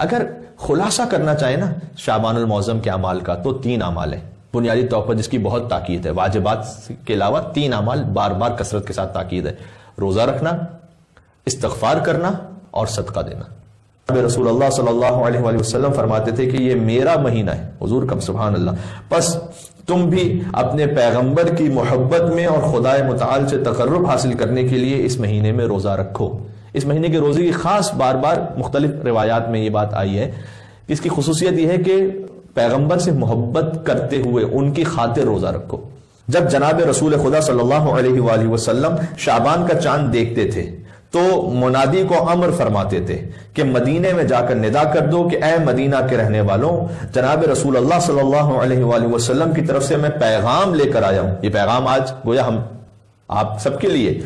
اگر خلاصہ کرنا چاہیں نا شعبان المعظم کے اعمال کا تو 3 اعمال ہیں بنیادی طور پر جس کی بہت تاکید ہے. واجبات کے علاوہ 3 اعمال بار بار کثرت کے ساتھ تاکید ہے: روزہ رکھنا، استغفار کرنا اور صدقہ دینا. رسول اللہ صلی اللہ علیہ وآلہ وسلم فرماتے تھے کہ یہ میرا مہینہ ہے. حضور کا سبحان اللہ. پس تم بھی اپنے پیغمبر کی محبت میں اور خدا متعال سے تقرب حاصل کرنے کے لیے اس مہینے میں روزہ رکھو. اس مہینے کے روزے کی خاص بار بار مختلف روایات میں یہ بات آئی ہے. اس کی خصوصیت یہ ہے کہ پیغمبر سے محبت کرتے ہوئے ان کی خاطر روزہ رکھو. جب جناب رسول خدا صلی اللہ علیہ وآلہ وسلم شعبان کا چاند دیکھتے تھے تو منادی کو امر فرماتے تھے کہ مدینے میں جا کر ندا کر دو کہ اے مدینہ کے رہنے والوں، جناب رسول اللہ صلی اللہ علیہ وآلہ وسلم کی طرف سے میں پیغام لے کر آیا ہوں. یہ پیغام آج گویا ہم آپ سب کے لیے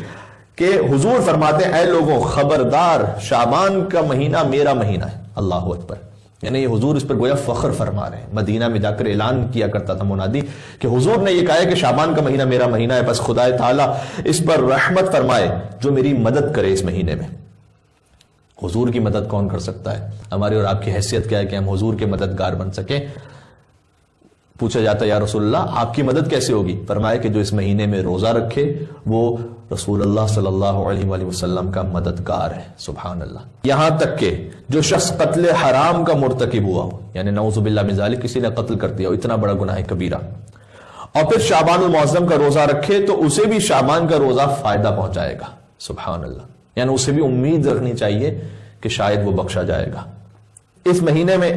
کہ حضور فرماتے ہیں اے لوگوں خبردار، شعبان کا مہینہ میرا مہینہ ہے. اللہ اکبر. یعنی یہ حضور اس پر گویا فخر فرما رہے ہیں. مدینہ میں جا کر اعلان کیا کرتا تھا منادی کہ حضور نے یہ کہا ہے کہ شعبان کا مہینہ میرا مہینہ ہے، بس خدا تعالیٰ اس پر رحمت فرمائے جو میری مدد کرے اس مہینے میں. حضور کی مدد کون کر سکتا ہے؟ ہماری اور آپ کی حیثیت کیا ہے کہ ہم حضور کے مددگار بن سکیں؟ پوچھا جاتا ہے یا رسول اللہ آپ کی مدد کیسے ہوگی؟ فرمایا کہ جو اس مہینے میں روزہ رکھے وہ رسول اللہ صلی اللہ علیہ وآلہ وسلم کا مددگار ہے. سبحان اللہ. یہاں تک کہ جو شخص قتل حرام کا مرتکب ہوا ہو، یعنی نعوذ باللہ من ذالک کسی نے قتل کر دیا ہو، اتنا بڑا گناہ کبیرہ، اور پھر شعبان المعظم کا روزہ رکھے تو اسے بھی شعبان کا روزہ فائدہ پہنچائے گا. سبحان اللہ. یعنی اسے بھی امید رکھنی چاہیے کہ شاید وہ بخشا جائے گا. اس مہینے میں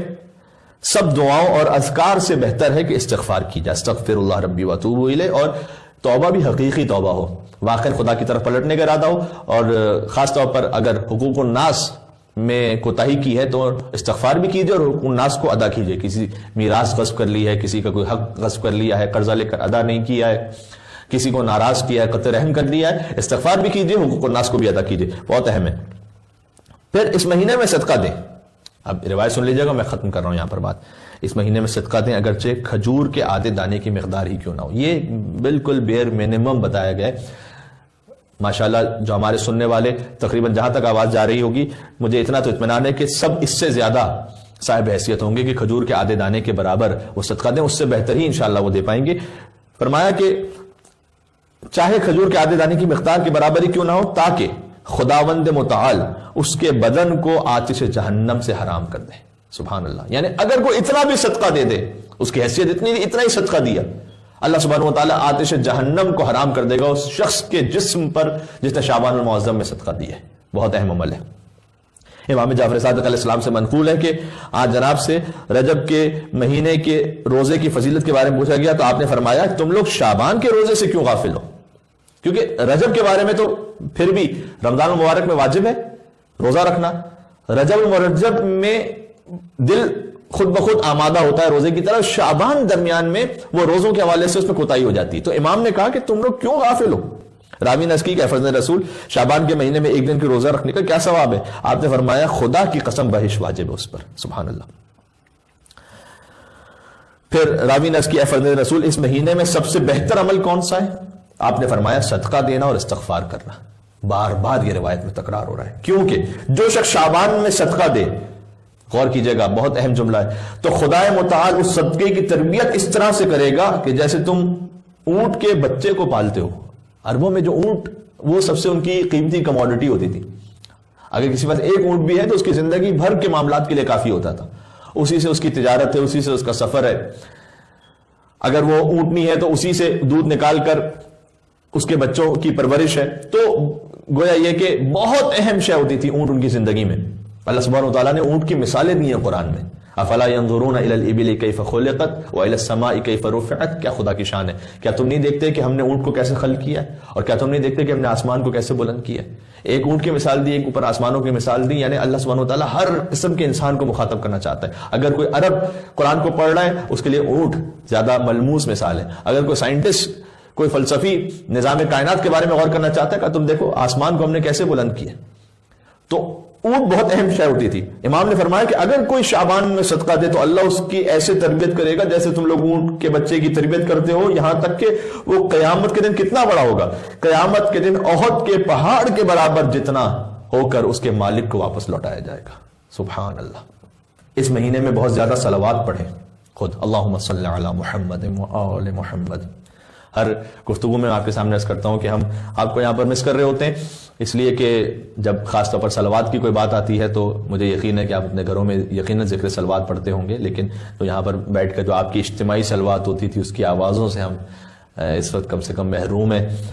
سب دعاؤں اور اذکار سے بہتر ہے کہ استغفار کی جائے. استغفر اللہ ربی واتوب الیہ. اور توبہ بھی حقیقی توبہ ہو، واقعی خدا کی طرف پلٹنے کا ارادہ ہو. اور خاص طور پر اگر حقوق الناس میں کوتاہی کی ہے تو استغفار بھی کیجیے اور حقوق الناس کو ادا کیجیے. کسی میراث غصب کر لی ہے، کسی کا کوئی حق غصب کر لیا ہے، قرضہ لے کر ادا نہیں کیا ہے، کسی کو ناراض کیا ہے، قطع رحم کر دیا ہے، استغفار بھی کیجیے، حقوق الناس کو بھی ادا کیجیے. بہت اہم ہے. پھر اس مہینے میں صدقہ دیں. اب روایت سن لیجیے گا، میں ختم کر رہا ہوں یہاں پر بات. اس مہینے میں صدقہ دیں اگرچہ کھجور کے آدھے دانے کی مقدار ہی کیوں نہ ہو. یہ بالکل بیئر منیمم بتایا گیا ہے. ماشاءاللہ جو ہمارے سننے والے تقریباً جہاں تک آواز جا رہی ہوگی مجھے اتنا تو اطمینان ہے کہ سب اس سے زیادہ صاحب حیثیت ہوں گے کہ کھجور کے آدھے دانے کے برابر وہ صدقہ دیں. اس سے بہتر ہی انشاءاللہ وہ دے پائیں گے. فرمایا کہ چاہے کھجور کے آدھے دانے کی مقدار کے برابر ہی کیوں نہ ہو تاکہ خداوند متعال اس کے بدن کو آتش جہنم سے حرام کر دے. سبحان اللہ. یعنی اگر کوئی اتنا بھی صدقہ دے دے، اس کی حیثیت اتنا ہی صدقہ دیا، اللہ سبحانہ وتعالی آتش جہنم کو حرام کر دے گا اس شخص کے جسم پر جس نے شعبان المعظم میں صدقہ دیا ہے. بہت اہم عمل ہے. امام جعفر صادق علیہ السلام سے منقول ہے کہ آج جناب سے رجب کے مہینے کے روزے کی فضیلت کے بارے میں پوچھا گیا تو آپ نے فرمایا تم لوگ شعبان کے روزے سے کیوں غافل ہو؟ کیونکہ رجب کے بارے میں تو پھر بھی رمضان المبارک میں واجب ہے روزہ رکھنا. رجب المرجب میں دل خود بخود آمادہ ہوتا ہے روزے کی طرف. شعبان درمیان میں وہ روزوں کے حوالے سے اس میں کوتاہی ہو جاتی ہے. تو امام نے کہا کہ تم لوگ کیوں غافل ہو؟ راوی نے عرض کی کہ فرزند رسول شعبان کے مہینے میں ایک دن کی روزہ رکھنے کا کیا ثواب ہے؟ آپ نے فرمایا خدا کی قسم بہش واجب ہے اس پر. سبحان اللہ. پھر راوی نے عرض کی فرزند رسول اس مہینے میں سب سے بہتر عمل کون سا ہے؟ آپ نے فرمایا صدقہ دینا اور استغفار کرنا. بار بار یہ روایت میں تکرار ہو رہا ہے کیونکہ جو شخص شعبان میں صدقہ دے، غور کیجئے گا بہت اہم جملہ ہے، تو خدا متعال اس صدقے کی تربیت اس طرح سے کرے گا کہ جیسے تم اونٹ کے بچے کو پالتے ہو. عربوں میں جو اونٹ وہ سب سے ان کی قیمتی کموڈٹی ہوتی تھی. اگر کسی پاس ایک اونٹ بھی ہے تو اس کی زندگی بھر کے معاملات کے لیے کافی ہوتا تھا. اسی سے اس کی تجارت ہے، اسی سے اس کا سفر ہے. اگر وہ اونٹنی ہے تو اسی سے دودھ نکال کر اس کے بچوں کی پرورش ہے. تو گویا یہ کہ بہت اہم شے ہوتی تھی اونٹ ان کی زندگی میں. اللہ سبحانہ وتعالیٰ نے اونٹ کی مثالیں دی ہیں قرآن میں. افلا ينظرون الى الابل كيف خلقت والى السماء كيف رفعت. کیا خدا کی شان ہے. کیا تم نہیں دیکھتے کہ ہم نے اونٹ کو کیسے خلق کیا ہے، اور کیا تم نہیں دیکھتے کہ ہم نے آسمان کو کیسے بلند کیا ہے. ایک اونٹ کی مثال دی، ایک اوپر آسمانوں کی مثال دی. یعنی اللہ سبحانہ وتعالیٰ ہر قسم کے انسان کو مخاطب کرنا چاہتا ہے. اگر کوئی عرب قرآن کو پڑھ رہا ہے اس کے لیے اونٹ زیادہ ملموس مثال ہے. اگر کوئی سائنٹسٹ کوئی فلسفی نظام کائنات کے بارے میں غور کرنا چاہتا ہے کہ تم دیکھو آسمان کو ہم نے کیسے بلند کیا. تو اونٹ بہت اہم شے ہوتی تھی. امام نے فرمایا کہ اگر کوئی شعبان میں صدقہ دے تو اللہ اس کی ایسے تربیت کرے گا جیسے تم لوگ اونٹ کے بچے کی تربیت کرتے ہو، یہاں تک کہ وہ قیامت کے دن کتنا بڑا ہوگا. قیامت کے دن احد کے پہاڑ کے برابر جتنا ہو کر اس کے مالک کو واپس لوٹایا جائے گا. سبحان اللہ. اس مہینے میں بہت زیادہ صلوات پڑھیں خود. اللہم صلی علی محمد و آل محمد. ہر گفتگو میں آپ کے سامنے عرض کرتا ہوں کہ ہم آپ کو یہاں پر مس کر رہے ہوتے ہیں، اس لیے کہ جب خاص طور پر صلوات کی کوئی بات آتی ہے تو مجھے یقین ہے کہ آپ اپنے گھروں میں یقیناً ذکر صلوات پڑھتے ہوں گے، لیکن تو یہاں پر بیٹھ کر جو آپ کی اجتماعی صلوات ہوتی تھی اس کی آوازوں سے ہم اس وقت کم سے کم محروم ہیں.